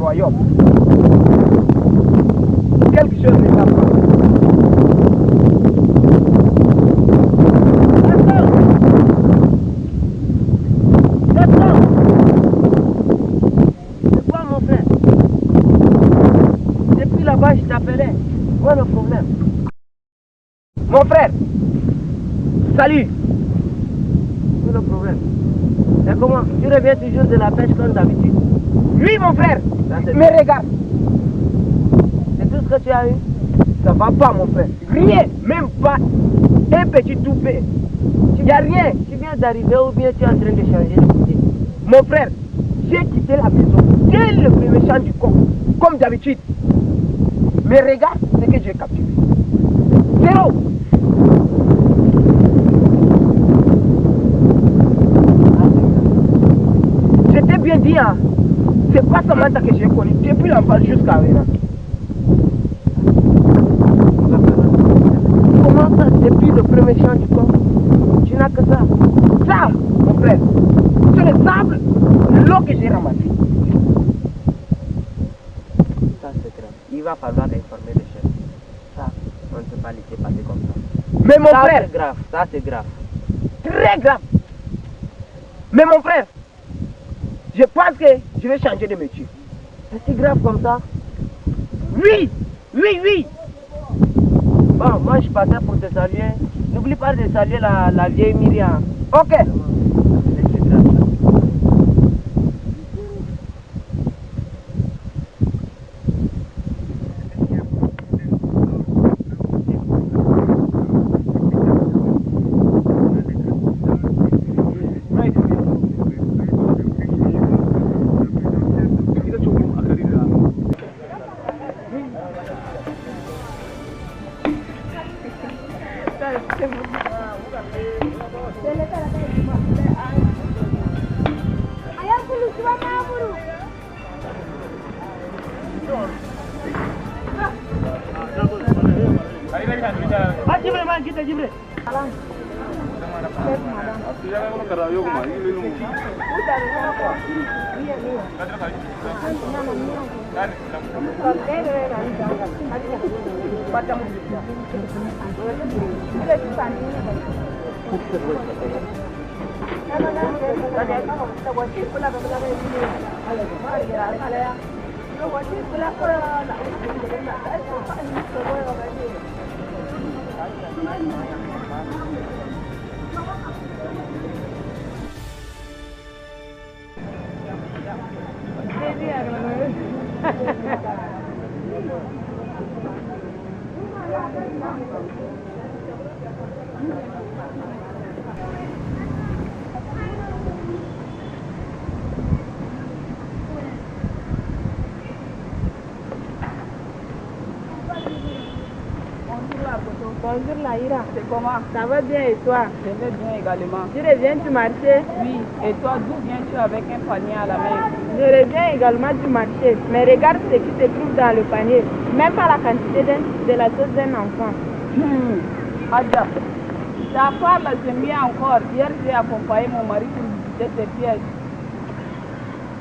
royaume. Quelque chose ne va pas. C'est quoi mon frère? Depuis là-bas, je t'appelais. Quoi le problème? Mon frère, salut. Quoi le problème? Et comment? Tu reviens toujours de la pêche comme d'habitude? Oui mon frère, mais regarde. C'est tout ce que tu as eu? Ça va pas mon frère. Rien, même pas un petit toupet. Il n'y a rien. Tu viens d'arriver ou bien tu es en train de changer de côté? Mon frère, j'ai quitté la maison dès le premier chant du coq, comme d'habitude. Mais regarde ce que j'ai capturé. Zéro. Je t'ai bien dit, hein, c'est pas Samantha que j'ai connu depuis l'enfance jusqu'à maintenant. Comment ça, depuis le premier chant du corps, tu n'as que ça? Ça, mon frère, c'est le sable, l'eau que j'ai ramassé. Ça c'est grave. Il va falloir informer le chef. Ça, on ne peut pas laisser passer comme ça. Mais mon frère, c'est grave, ça c'est grave. Très grave. Mais mon frère, je pense que je vais changer de métier. C'est si grave comme ça? Oui, oui, oui. Bon, moi je passais pour te saluer. N'oublie pas de saluer la vieille Myriam. Ok. C'est grave. Bonjour Laïra. C'est comment? Ça va bien et toi? Je vais bien également. Tu reviens du marché? Oui. Et toi, d'où viens-tu avec un panier à la main? Je reviens également du marché. Mais regarde ce qui se trouve dans le panier. Même pas la quantité de la chose d'un enfant. Adja, ta part là, c'est mieux encore. Hier, j'ai accompagné mon mari pour visiter tes pièges.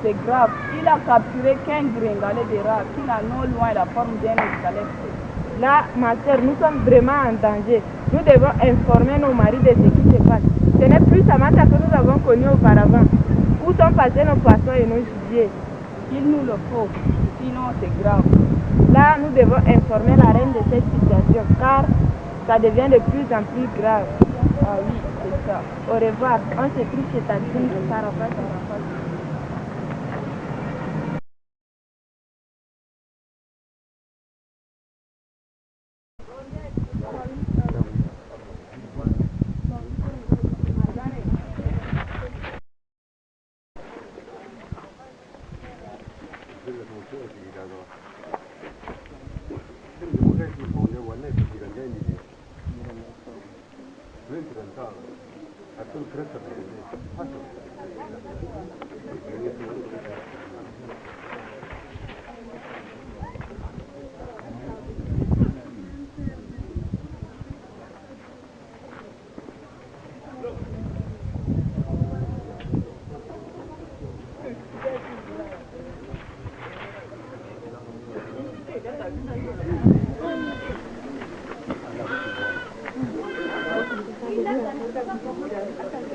C'est grave. Il a capturé 15 gringalets de rats qui n'a non loin la forme d'un escalette. Là, ma soeur, nous sommes vraiment en danger. Nous devons informer nos maris de ce qui se passe. Ce n'est plus Samantha que nous avons connue auparavant. Où sont passés nos poissons et nos gibiers? Il nous le faut, sinon c'est grave. Là, nous devons informer la reine de cette situation, car ça devient de plus en plus grave. Ah oui, c'est ça. Au revoir. On se trouve chez Tantine de Sarafat.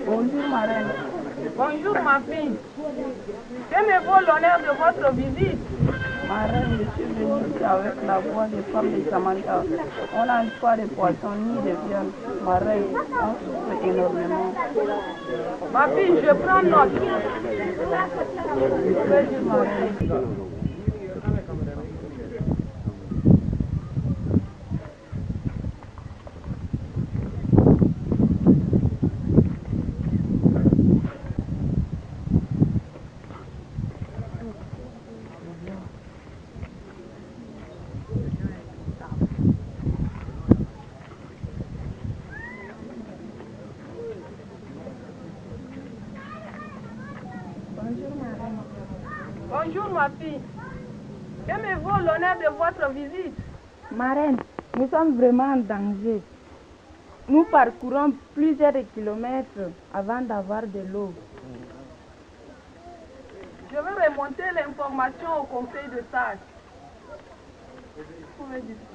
Bonjour ma reine. Bonjour ma fille. Que me vaut l'honneur de votre visite? Ma reine, je suis venue ici avec la voix des femmes de Samantha. On n'a pas de poissons ni de viande. Ma reine, on souffre énormément. Ma fille, je prends note. Vas-y ma reine. Bonjour ma fille. Que me vaut l'honneur de votre visite? Marraine, nous sommes vraiment en danger. Nous parcourons plusieurs kilomètres avant d'avoir de l'eau. Je vais remonter l'information au conseil de sages. Vous pouvez discuter.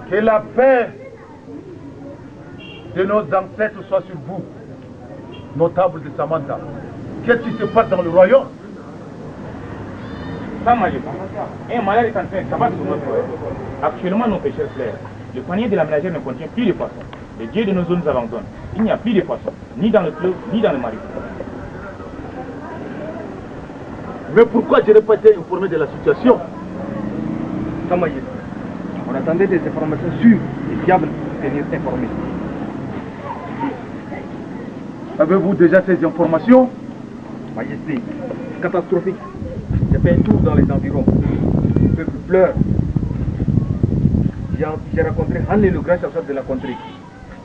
Que la paix de nos ancêtres soit sur vous, notables de Samantha. Qu'est-ce qui se passe dans le royaume? Sa Majesté, un malheur est en train de s'abattre sur notre royaume. Actuellement, nos pêcheurs plairent. Le panier de la ménagère ne contient plus de poissons. Les dieux de nos zones nous abandonnent. Il n'y a plus de poissons, ni dans le fleuve, ni dans le marais. Mais pourquoi je n'ai pas été informé de la situation? Sa Majesté, on attendait des informations sûres et fiables pour tenir informés. Avez-vous déjà ces informations? Majesté, c'est catastrophique. J'ai fait un tour dans les environs. Le peuple pleure. J'ai rencontré Hanley, le grand chasseur de la contrée.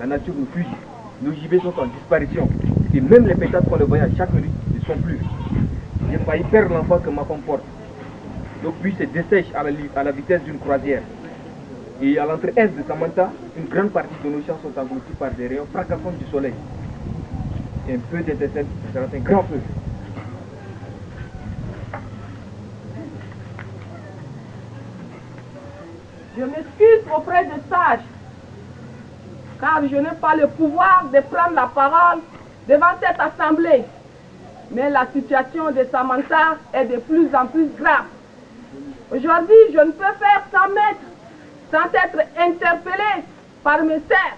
La nature nous fuit. Nos gibets sont en disparition. Et même les pétales qu'on le voyait chaque nuit ne sont plus. J'ai failli perdre l'enfant que ma femme porte. Nos puits se dessèchent à la vitesse d'une croisière. Et à l'entrée est de Samantha, une grande partie de nos champs sont engloutis par des rayons fracassants du soleil. Et un peu d'étincelle sera un grand feu. Je m'excuse auprès des sages, car je n'ai pas le pouvoir de prendre la parole devant cette assemblée. Mais la situation de Samantha est de plus en plus grave. Aujourd'hui, je ne peux faire 100 mètres sans être interpellé par mes sœurs.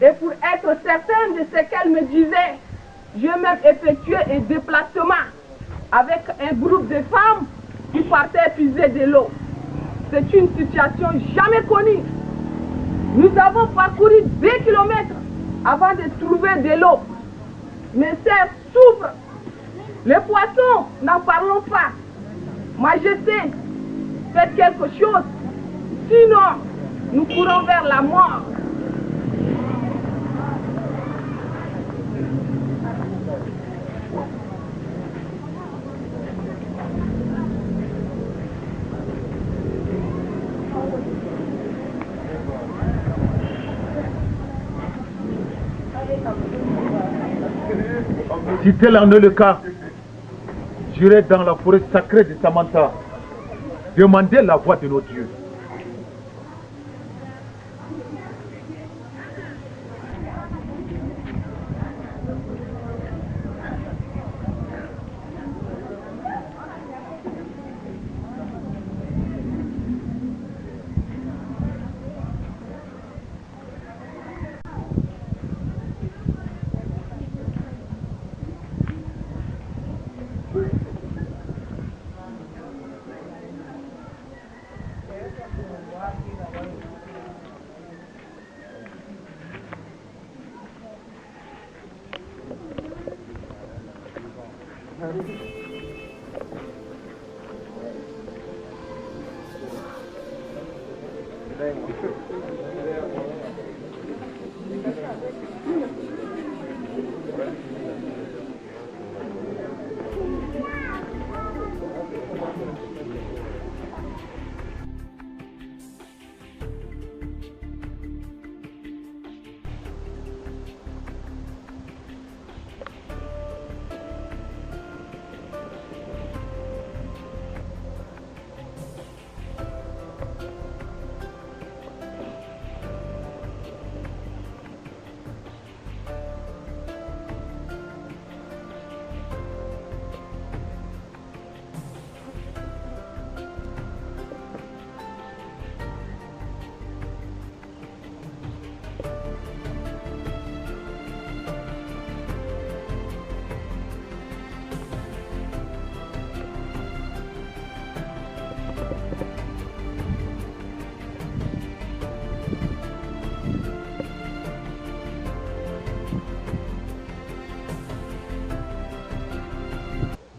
Et pour être certain de ce qu'elle me disait, j'ai même effectué un déplacement avec un groupe de femmes qui partaient puiser de l'eau. C'est une situation jamais connue. Nous avons parcouru 2 kilomètres avant de trouver de l'eau. Mes sœurs souffrent. Les poissons, n'en parlons pas. Majesté, faites quelque chose. Sinon, nous courons vers la mort. Si tel en est le cas, j'irai dans la forêt sacrée de Samantha demander la voix de nos dieux.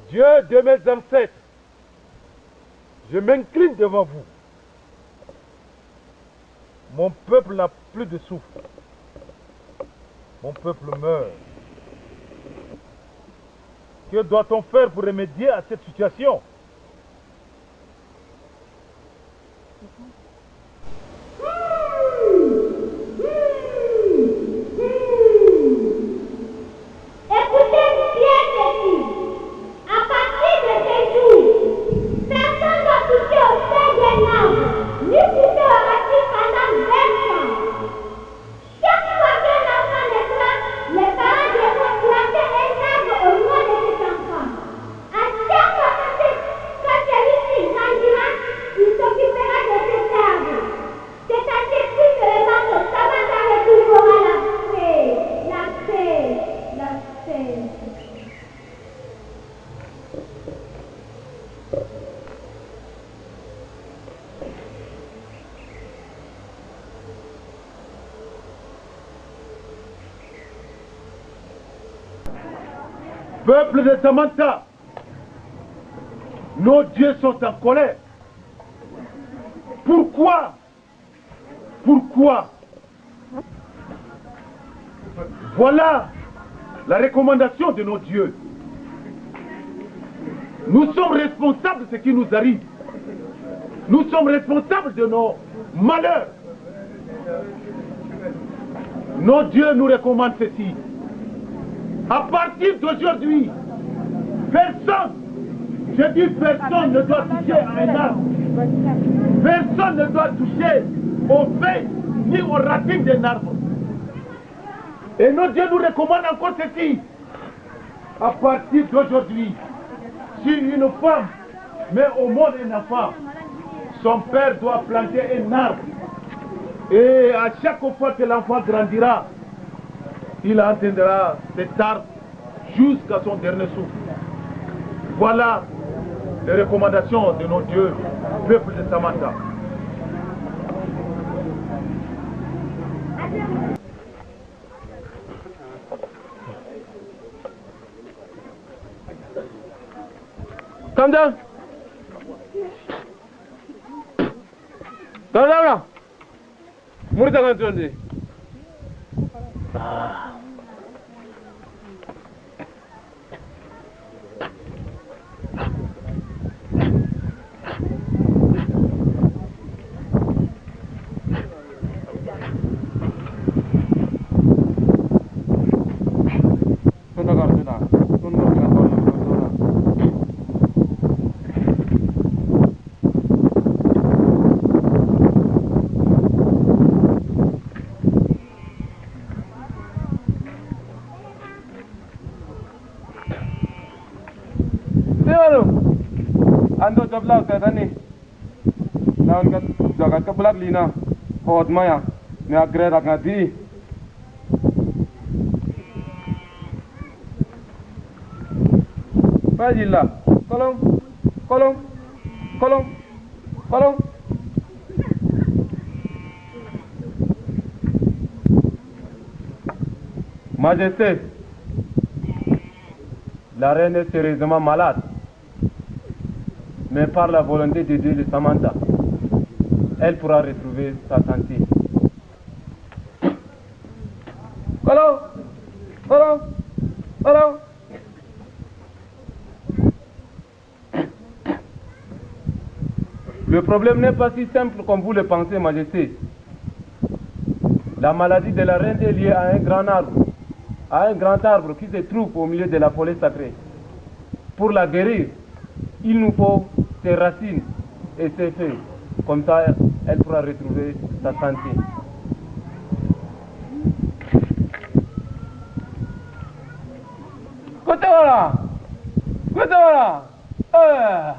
Dieu de mes ancêtres, je m'incline devant vous. Mon peuple n'a plus de souffle. Mon peuple meurt. Que doit-on faire pour remédier à cette situation? À chaque fois que Peuple de Samantha, nos dieux sont en colère. Pourquoi? Pourquoi? Voilà la recommandation de nos dieux. Nous sommes responsables de ce qui nous arrive. Nous sommes responsables de nos malheurs. Nos dieux nous recommandent ceci. À partir d'aujourd'hui, personne, je dis personne ne doit toucher à un arbre. Personne ne doit toucher aux feuilles ni aux racines d'un arbre. Et nos dieux nous recommandent encore ceci. À partir d'aujourd'hui, si une femme met au monde un enfant, son père doit planter un arbre. Et à chaque fois que l'enfant grandira, il entendra cet arbre jusqu'à son dernier souffle. Voilà les recommandations de nos dieux, peuple de Samantha. Come down. Come down now. Murta control. Ando jabla kadani lawan kat jagat kebelat lina hot maya me agre rakati Fajilla kolong kolong kolong kolong Majesté, la reine est sérieusement malade. Mais par la volonté de Dieu de Samantha, elle pourra retrouver sa santé. Allô? Allô? Allô? Le problème n'est pas si simple comme vous le pensez, Majesté. La maladie de la reine est liée à un grand arbre qui se trouve au milieu de la forêt sacrée. Pour la guérir, il nous faut ses racines et ses feuilles. Comme ça, elle pourra retrouver sa santé. Côté voilà! Côté voilà!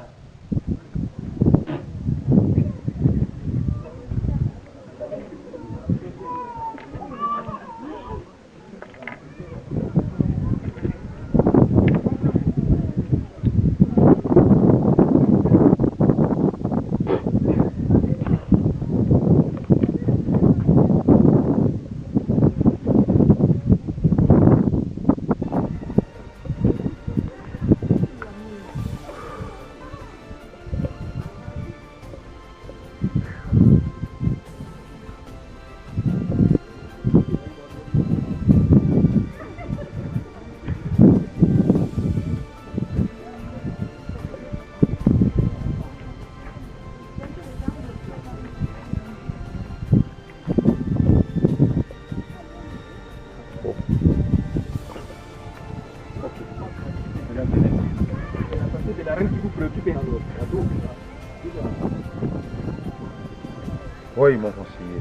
Oui, mon conseiller.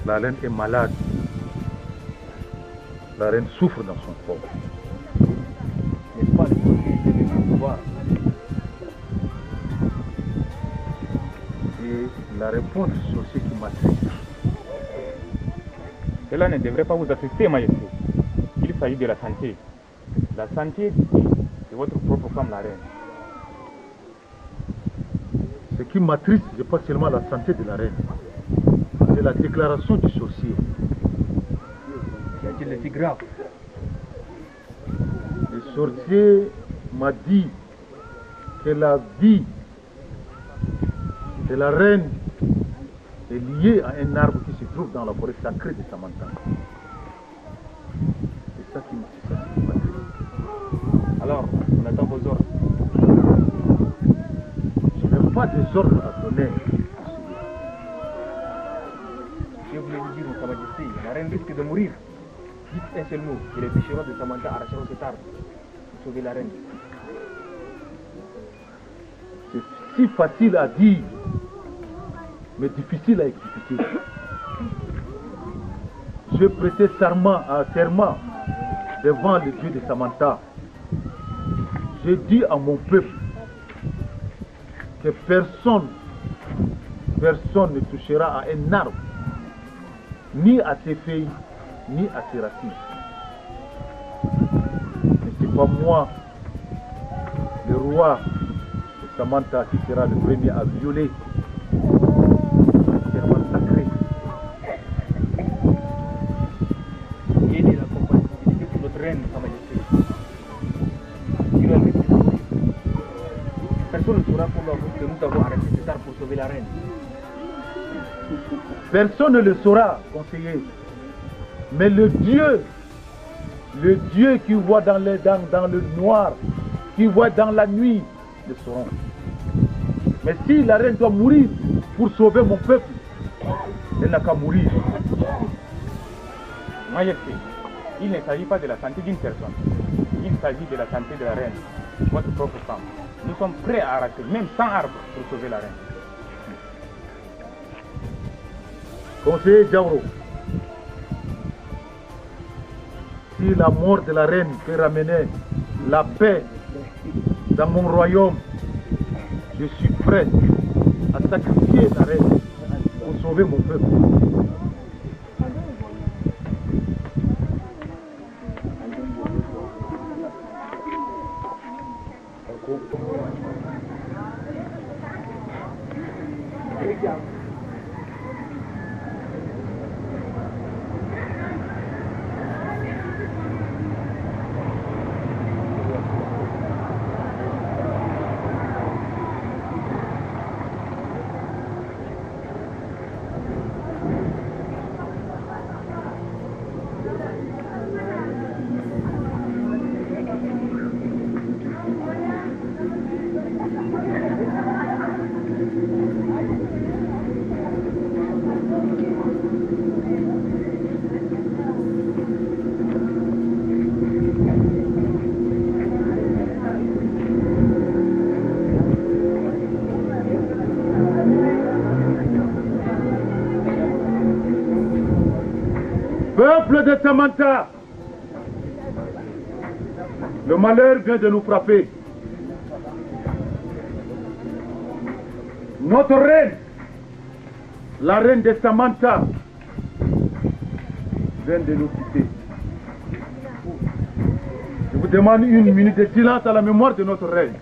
La reine est malade. La reine souffre dans son corps. N'est-ce pas le conseiller de pouvoir? Et la réponse sur ce qui m'attriste. Cela ne devrait pas vous assister, Majesté. Il s'agit de la santé. La santé de votre propre femme, la reine. Ce qui m'attriste, ce n'est pas seulement la santé de la reine. C'est la déclaration du sorcier. C'est le plus grave. sorcier m'a dit que la vie de la reine est liée à un arbre qui se trouve dans la forêt sacrée de Samantha. C'est ça qui m'a dit. Alors, on attend vos ordres. Je n'ai pas des ordres à donner. Je voulais vous dire, Sa Majesté, la reine risque de mourir. Dites un seul mot et les bûcherons de Samantha arracheront cet arbre pour sauver la reine. C'est si facile à dire, mais difficile à exécuter. Je prêtais serment devant le Dieu de Samantha. J'ai dit à mon peuple que personne ne touchera à un arbre, ni à ses feuilles, ni à ses racines. Mais ce n'est pas moi, le roi de Samantha, qui sera le premier à violer le serment sacré. Aidez la compagnie, aidez pour notre reine, Sa Majesté. Sinon, elle risque de mourir. Personne ne saura pour nous que nous avons arrêté cet arbre pour sauver la reine. Personne ne le saura, conseiller. Mais le Dieu qui voit dans le noir, qui voit dans la nuit, le sauront. Mais si la reine doit mourir pour sauver mon peuple, elle n'a qu'à mourir. Majesté, il ne s'agit pas de la santé d'une personne. Il s'agit de la santé de la reine, votre propre femme. Nous sommes prêts à arracher, même 100 arbres, pour sauver la reine. Conseiller Jauro, si la mort de la reine peut ramener la paix dans mon royaume, je suis prêt à sacrifier la reine pour sauver mon peuple. Peuple de Samantha, le malheur vient de nous frapper. Notre reine, la reine de Samantha, vient de nous quitter. Je vous demande une minute de silence à la mémoire de notre reine.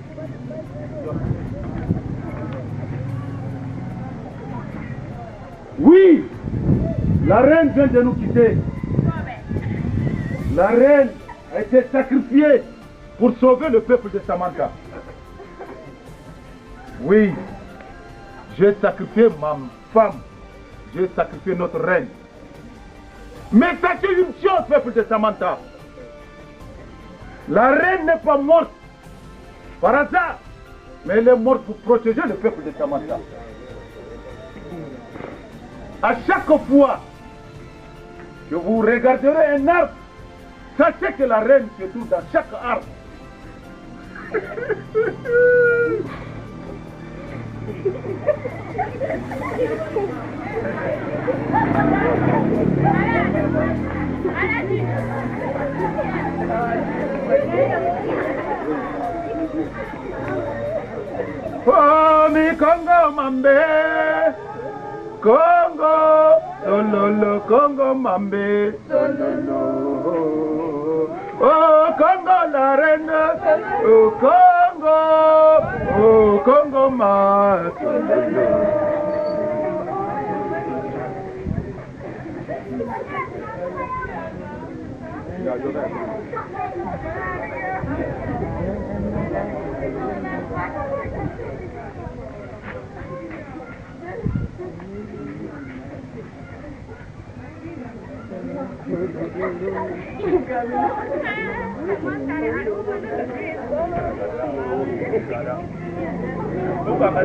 Oui, la reine vient de nous quitter. La reine a été sacrifiée pour sauver le peuple de Samantha. Oui, j'ai sacrifié ma femme, j'ai sacrifié notre reine. Mais sachez une chose, peuple de Samantha. La reine n'est pas morte par hasard, mais elle est morte pour protéger le peuple de Samantha. À chaque fois que vous regarderez un arbre, sachez que la reine se trouve dans chaque arbre. Oh, mi Congo mambe, Congo, sololo, Congo mambe, sololo. Oh, Congo la reine, oh, Congo ma, sololo. Pourquoi